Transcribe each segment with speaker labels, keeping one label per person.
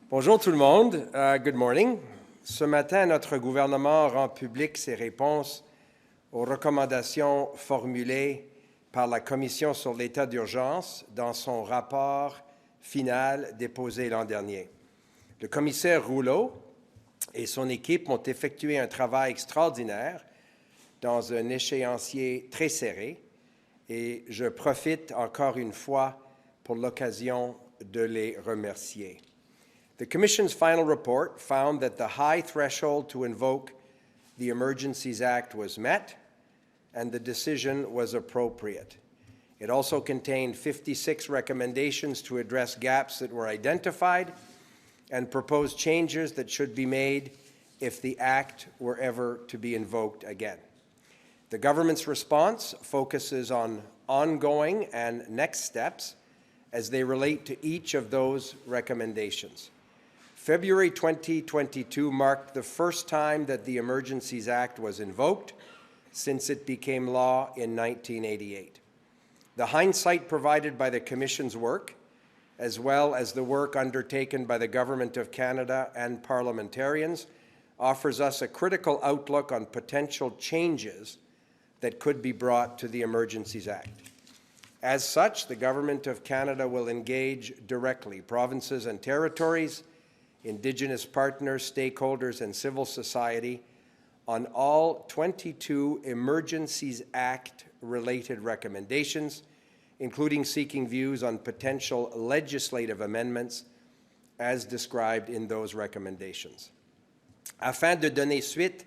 Speaker 1: Bonjour tout le monde. Good morning. Ce matin, notre gouvernement rend public ses réponses aux recommandations formulées par la Commission sur l'état d'urgence dans son rapport final déposé l'an dernier. Le commissaire Rouleau et son équipe ont effectué un travail extraordinaire dans un échéancier très serré et je profite encore une fois pour l'occasion de les remercier. The Commission's final report found that the high threshold to invoke the Emergencies Act was met and the decision was appropriate. It also contained 56 recommendations to address gaps that were identified and proposed changes that should be made if the Act were ever to be invoked again. The government's response focuses on ongoing and next steps as they relate to each of those recommendations. February 2022 marked the first time that the Emergencies Act was invoked since it became law in 1988. The hindsight provided by the Commission's work, as well as the work undertaken by the Government of Canada and parliamentarians, offers us a critical outlook on potential changes that could be brought to the Emergencies Act. As such, the Government of Canada will engage directly provinces and territories, Indigenous partners, stakeholders, and civil society on all 22 Emergencies Act-related recommendations, including seeking views on potential legislative amendments as described in those recommendations. Afin de donner suite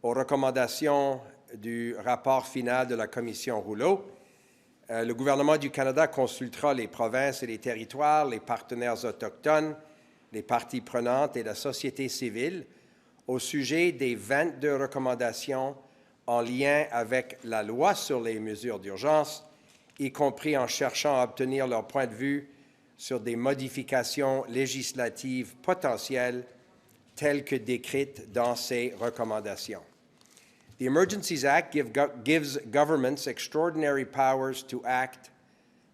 Speaker 1: aux recommandations du rapport final de la Commission Rouleau, le gouvernement du Canada consultera les provinces et les territoires, les partenaires autochtones, les parties prenantes et la société civile au sujet des 22 recommandations en lien avec la loi sur les mesures d'urgence, y compris en cherchant à obtenir leur point de vue sur des modifications législatives potentielles telles que décrites dans ces recommandations. The Emergencies Act gives governments extraordinary powers to act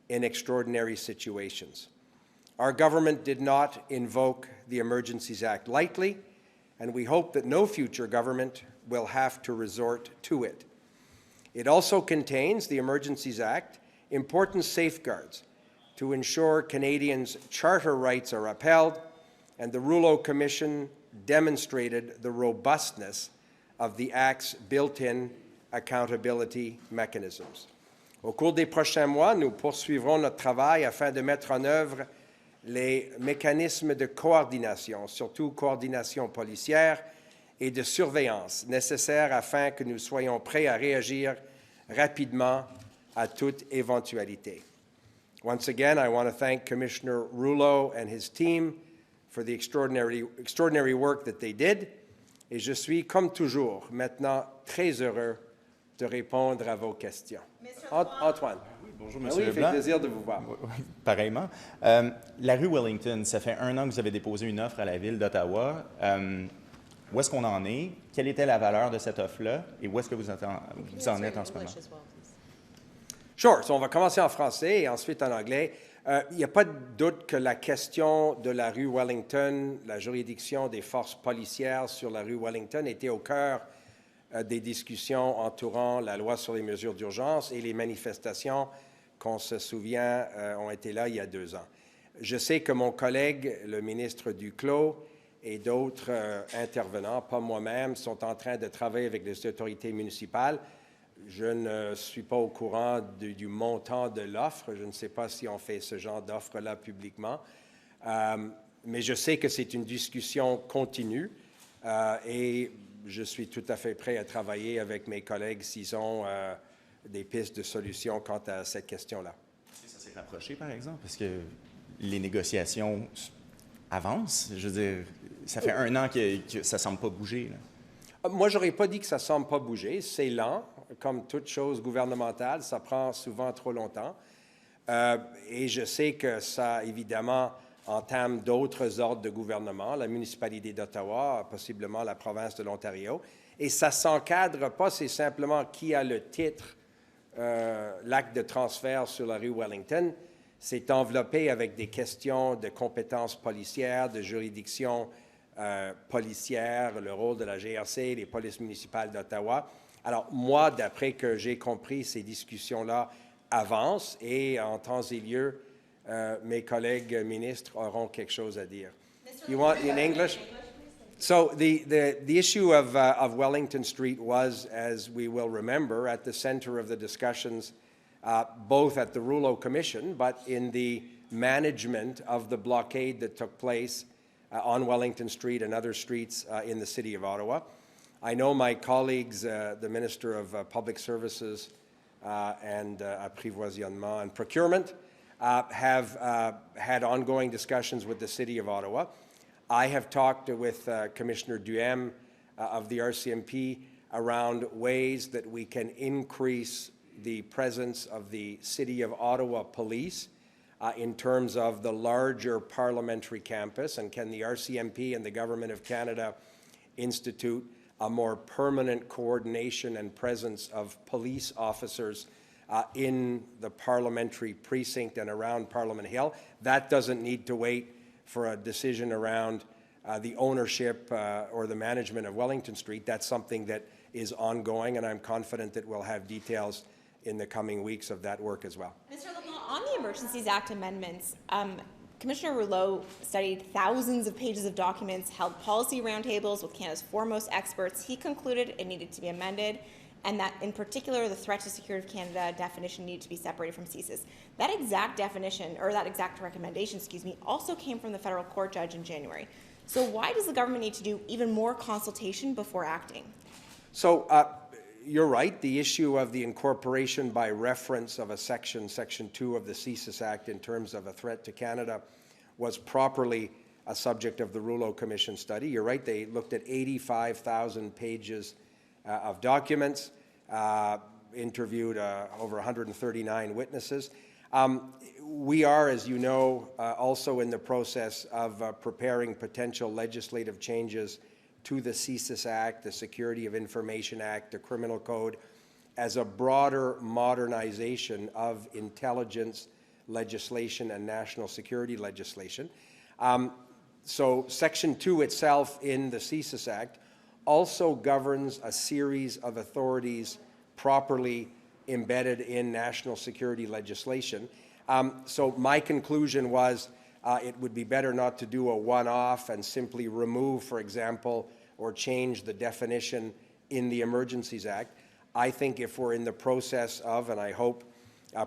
Speaker 1: in extraordinary situations. Our government did not invoke the Emergencies Act lightly, and we hope that no future government will have to resort to it. It also contains, the Emergencies Act, important safeguards to ensure Canadians' charter rights are upheld, and the Rouleau Commission demonstrated the robustness of the Act's built-in accountability mechanisms. Au cours des prochains mois, nous poursuivrons notre travail afin de mettre en œuvre les mécanismes de coordination, surtout coordination policière et de surveillance nécessaires afin que nous soyons prêts à réagir rapidement à toute éventualité. Once again, I want to thank Commissioner Rouleau and his team for the extraordinary work that they did, et je suis, comme toujours, maintenant très heureux de répondre à vos questions. Antoine.
Speaker 2: Bonjour,
Speaker 1: M.
Speaker 2: Leblanc.
Speaker 1: Il fait plaisir de vous voir.
Speaker 2: Pareillement. La rue Wellington, ça fait 1 an que vous avez déposé une offre à la Ville d'Ottawa. Où est-ce qu'on en est? Quelle était la valeur de cette offre-là? Et où est-ce que vous en êtes en ce moment?
Speaker 1: Sure. So on va commencer en français et ensuite en anglais. Il n'y a pas de doute que la question de la rue Wellington, la juridiction des forces policières sur la rue Wellington était au cœur des discussions entourant la loi sur les mesures d'urgence et les manifestations qu'on se souvient ont été là il y a 2 ans. Je sais que mon collègue, le ministre Duclos, et d'autres intervenants, pas moi-même, sont en train de travailler avec les autorités municipales. Je ne suis pas au courant du montant de l'offre. Je ne sais pas si on fait ce genre d'offre-là publiquement. Mais je sais que c'est une discussion continue et je suis tout à fait prêt à travailler avec mes collègues s'ils ont des pistes de solutions quant à cette question-là.
Speaker 2: Ça s'est rapproché, par exemple, parce que les négociations avancent. Je veux dire, ça fait 1 an que ça ne semble pas bouger, là.
Speaker 1: Moi, je n'aurais pas dit que ça ne semble pas bouger. C'est lent. Comme toute chose gouvernementale, ça prend souvent trop longtemps. Et je sais que ça, évidemment, entame d'autres ordres de gouvernement, la municipalité d'Ottawa, possiblement la province de l'Ontario. Et ça ne s'encadre pas, c'est simplement qui a le titre, l'acte de transfert sur la rue Wellington. c'est enveloppé avec des questions de compétences policières, de juridiction policière, le rôle de la GRC, les polices municipales d'Ottawa. Alors, moi, d'après que j'ai compris, ces discussions-là avancent et en temps et lieu, mes collègues ministres auront quelque chose à dire. You want in English? So the issue of Wellington Street was, as we will remember, at the center of the discussions both at the Rouleau Commission, but in the management of the blockade that took place on Wellington Street and other streets in the city of Ottawa. I know my colleagues, the Minister of Public Services and Apprivoisonnement and Procurement, have had ongoing discussions with the City of Ottawa. I have talked with Commissioner Duhem of the RCMP around ways that we can increase the presence of the City of Ottawa Police in terms of the larger parliamentary campus, and can the RCMP and the Government of Canada institute a more permanent coordination and presence of police officers in the parliamentary precinct and around Parliament Hill. That doesn't need to wait for a decision around the ownership or the management of Wellington Street. That's something that is ongoing, and I'm confident that we'll have details in the coming weeks of that work as well.
Speaker 3: Mr. LeBlanc, on the Emergencies Act amendments, Commissioner Rouleau studied thousands of pages of documents, held policy roundtables with Canada's foremost experts. He concluded it needed to be amended, and that in particular the threat to security of Canada definition needed to be separated from CSIS. That exact definition, or that exact recommendation, excuse me, also came from the federal court judge in January. So why does the government need to do even more consultation before acting?
Speaker 1: So you're right. The issue of the incorporation by reference of a Section 2 of the CSIS Act in terms of a threat to Canada was properly a subject of the Rouleau Commission study. You're right. They looked at 85,000 pages of documents, interviewed over 139 witnesses. We are, as you know, also in the process of preparing potential legislative changes to the CSIS Act, the Security of Information Act, the Criminal Code, as a broader modernization of intelligence legislation and national security legislation. So Section 2 itself in the CSIS Act also governs a series of authorities properly embedded in national security legislation. So my conclusion was it would be better not to do a one-off and simply remove, for example, or change the definition in the Emergencies Act. I think if we're in the process of, and I hope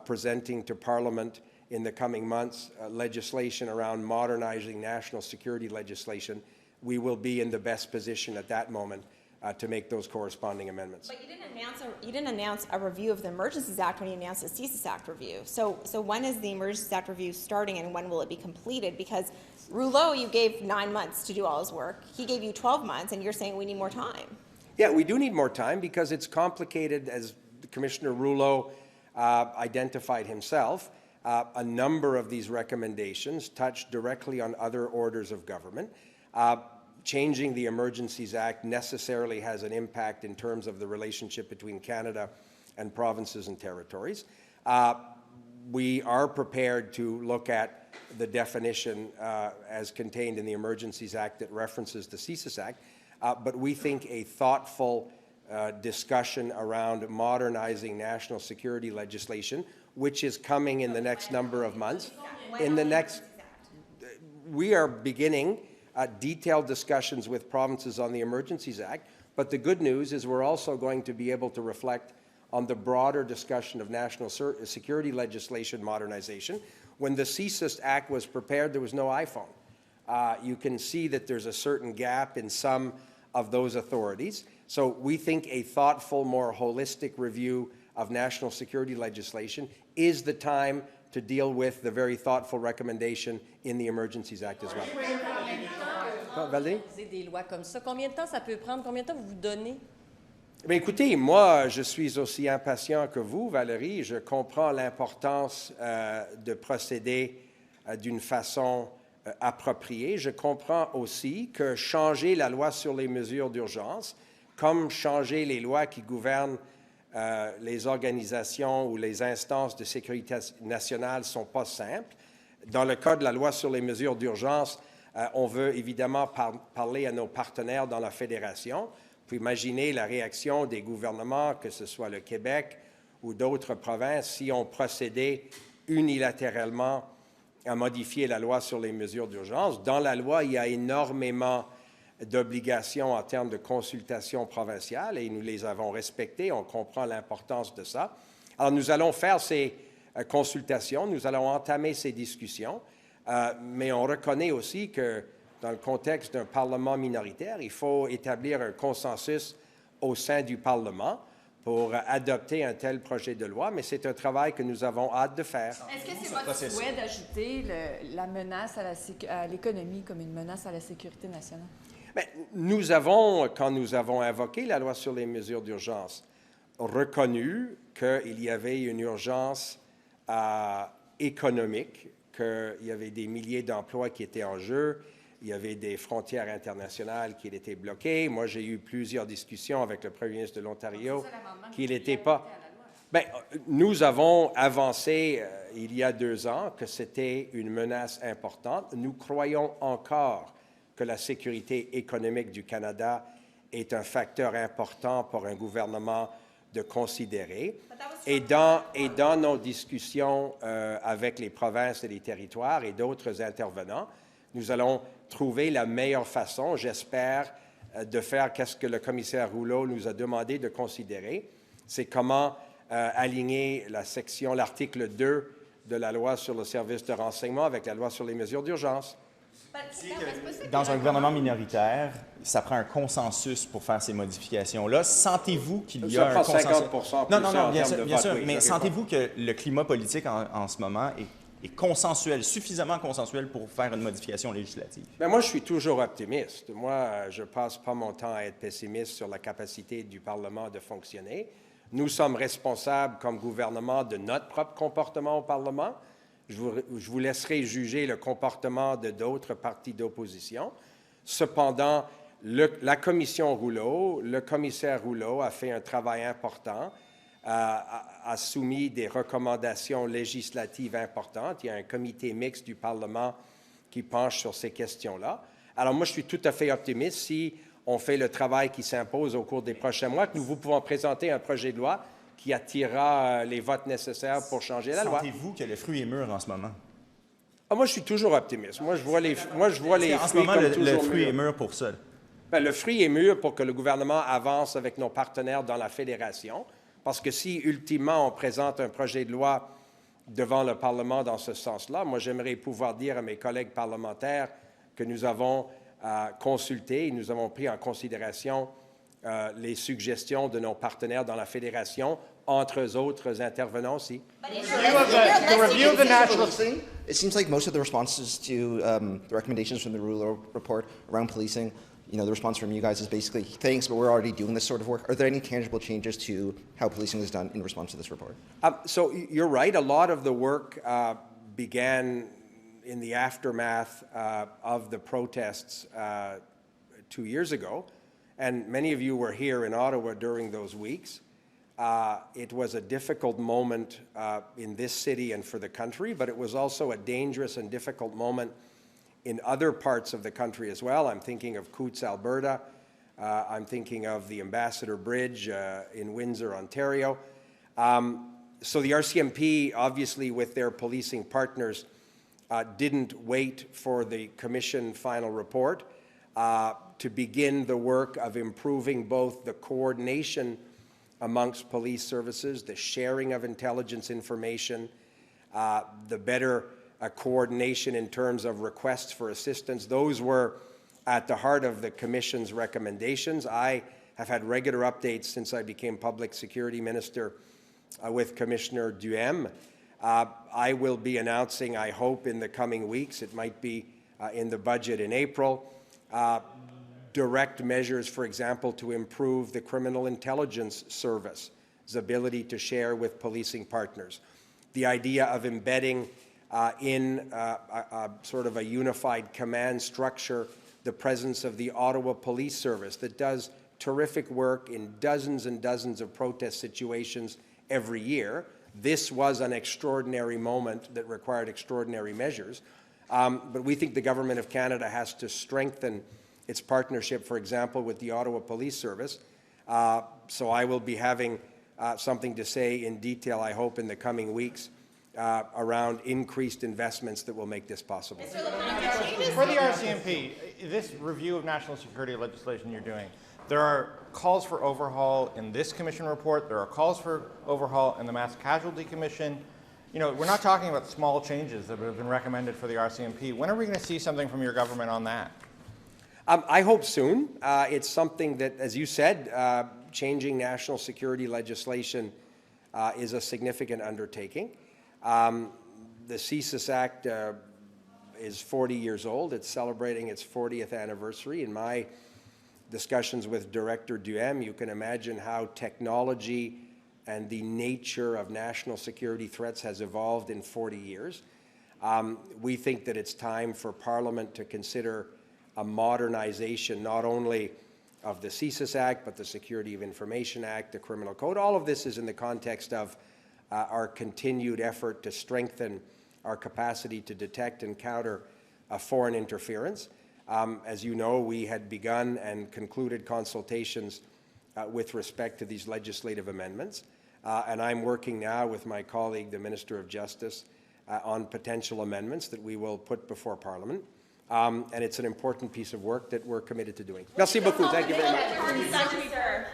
Speaker 1: presenting to Parliament in the coming months, legislation around modernizing national security legislation, we will be in the best position at that moment to make those corresponding amendments.
Speaker 3: But you didn't announce a review of the Emergencies Act when you announced the CSIS Act review. So when is the Emergencies Act review starting, and when will it be completed? Because Rouleau, you gave 9 months to do all his work. He gave you 12 months, and you're saying we need more time.
Speaker 1: Yeah, we do need more time because it's complicated, as Commissioner Rouleau identified himself. A number of these recommendations touch directly on other orders of government. Changing the Emergencies Act necessarily has an impact in terms of the relationship between Canada and provinces and territories. We are prepared to look at the definition as contained in the Emergencies Act that references the CSIS Act, but we think a thoughtful discussion around modernizing national security legislation, which is coming in the next number of months. We are beginning detailed discussions with provinces on the Emergencies Act, but the good news is we're also going to be able to reflect on the broader discussion of national security legislation modernization. When the CSIS Act was prepared, there was no iPhone. You can see that there's a certain gap in some of those authorities. So we think a thoughtful, more holistic review of national security legislation is the time to deal with the very thoughtful recommendation in the Emergencies Act as well. Valérie?
Speaker 4: Des lois comme ça. Combien de temps ça peut prendre? Combien de temps vous donnez?
Speaker 1: Bien, écoutez, moi, je suis aussi impatient que vous, Valérie. Je comprends l'importance de procéder d'une façon appropriée. Je comprends aussi que changer la loi sur les mesures d'urgence, comme changer les lois qui gouvernent les organisations ou les instances de sécurité nationale ne sont pas simples. Dans le cas de la loi sur les mesures d'urgence, on veut évidemment parler à nos partenaires dans la Fédération. Vous pouvez imaginer la réaction des gouvernements, que ce soit le Québec ou d'autres provinces, si on procédait unilatéralement à modifier la loi sur les mesures d'urgence. Dans la loi, il y a énormément d'obligations en termes de consultation provinciale et nous les avons respectées. On comprend l'importance de ça. Alors, nous allons faire ces consultations, nous allons entamer ces discussions, mais on reconnaît aussi que dans le contexte d'un Parlement minoritaire, il faut établir un consensus au sein du Parlement pour adopter un tel projet de loi, mais c'est un travail que nous avons hâte de faire.
Speaker 5: Est-ce que c'est votre souhait d'ajouter la menace à l'économie comme une menace à la sécurité nationale?
Speaker 1: Bien, nous avons, quand nous avons invoqué la loi sur les mesures d'urgence, reconnu qu'il y avait une urgence économique, qu'il y avait des milliers d'emplois qui étaient en jeu, il y avait des frontières internationales qui étaient bloquées. Moi, j'ai eu plusieurs discussions avec le premier ministre de l'Ontario qu'il n'était pas... Bien, nous avons avancé il y a 2 ans que c'était une menace importante. Nous croyons encore que la sécurité économique du Canada est un facteur important pour un gouvernement de considérer. Et dans nos discussions avec les provinces et les territoires et d'autres intervenants, nous allons trouver la meilleure façon, j'espère, de faire qu'est-ce que le commissaire Rouleau nous a demandé de considérer. C'est comment aligner l'article 2 de la loi sur le service de renseignement avec la loi sur les mesures d'urgence.
Speaker 2: Dans un gouvernement minoritaire, ça prend un consensus pour faire ces modifications-là. Sentez-vous qu'il y a un consensus?
Speaker 1: 50%
Speaker 2: Non, bien sûr,
Speaker 1: oui,
Speaker 2: mais sentez-vous que le climat politique en ce moment est consensuel, suffisamment consensuel pour faire une modification législative?
Speaker 1: Bien, moi, je suis toujours optimiste. Moi, je ne passe pas mon temps à être pessimiste sur la capacité du Parlement de fonctionner. Nous sommes responsables comme gouvernement de notre propre comportement au Parlement. Je vous laisserai juger le comportement de d'autres partis d'opposition. Cependant, la commission Rouleau, le commissaire Rouleau a fait un travail important, a soumis des recommandations législatives importantes. Il y a un comité mixte du Parlement qui penche sur ces questions-là. Alors moi, je suis tout à fait optimiste. Si on fait le travail qui s'impose au cours des prochains mois, que nous vous pouvons présenter un projet de loi qui attirera les votes nécessaires pour changer la loi.
Speaker 2: Sentez-vous que le fruit est mûr en ce moment?
Speaker 1: Moi, je suis toujours optimiste. Moi, je vois les fruits
Speaker 2: en ce moment,
Speaker 1: comme
Speaker 2: le
Speaker 1: toujours
Speaker 2: fruit
Speaker 1: mûrs.
Speaker 2: est mûr pour ça.
Speaker 1: Bien, le fruit est mûr pour que le gouvernement avance avec nos partenaires dans la Fédération, parce que si, ultimement, on présente un projet de loi devant le Parlement dans ce sens-là, moi, j'aimerais pouvoir dire à mes collègues parlementaires que nous avons consulté et nous avons pris en considération les suggestions de nos partenaires dans la Fédération, entre autres intervenants aussi.
Speaker 6: The review of the national thing. It seems like most of the responses to the recommendations from the Rouleau report around policing, the response from you guys is basically, thanks, but we're already doing this sort of work. Are there any tangible changes to how policing is done in response to this report?
Speaker 1: So you're right. A lot of the work began in the aftermath of the protests 2 years ago, and many of you were here in Ottawa during those weeks. It was a difficult moment in this city and for the country, but it was also a dangerous and difficult moment in other parts of the country as well. I'm thinking of Coutts, Alberta. I'm thinking of the Ambassador Bridge in Windsor, Ontario. So the RCMP, obviously with their policing partners, didn't wait for the Commission final report to begin the work of improving both the coordination amongst police services, the sharing of intelligence information, the better coordination in terms of requests for assistance. Those were at the heart of the Commission's recommendations. I have had regular updates since I became Public Security Minister with Commissioner Duhem. I will be announcing, I hope, in the coming weeks, it might be in the budget in April, direct measures, for example, to improve the Criminal Intelligence Service's ability to share with policing partners. The idea of embedding in sort of a unified command structure the presence of the Ottawa Police Service that does terrific work in dozens and dozens of protest situations every year. This was an extraordinary moment that required extraordinary measures. But we think the Government of Canada has to strengthen its partnership, for example, with the Ottawa Police Service. So I will be having something to say in detail, I hope, in the coming weeks around increased investments that will make this possible.
Speaker 7: For the RCMP, this review of national security legislation you're doing, there are calls for overhaul in this commission report. There are calls for overhaul in the Mass Casualty Commission. You know, we're not talking about small changes that have been recommended for the RCMP. When are we going to see something from your government on that?
Speaker 1: I hope soon. It's something that, as you said, changing national security legislation is a significant undertaking. The CSIS Act is 40 years old. It's celebrating its 40th anniversary. In my discussions with Director Duhem, you can imagine how technology and the nature of national security threats has evolved in 40 years. We think that it's time for Parliament to consider a modernization not only of the CSIS Act, but the Security of Information Act, the Criminal Code. All of this is in the context of our continued effort to strengthen our capacity to detect and counter foreign interference. As you know, we had begun and concluded consultations with respect to these legislative amendments. And I'm working now with my colleague, the Minister of Justice, on potential amendments that we will put before Parliament. And it's an important piece of work that we're committed to doing. Merci beaucoup. Thank you very much.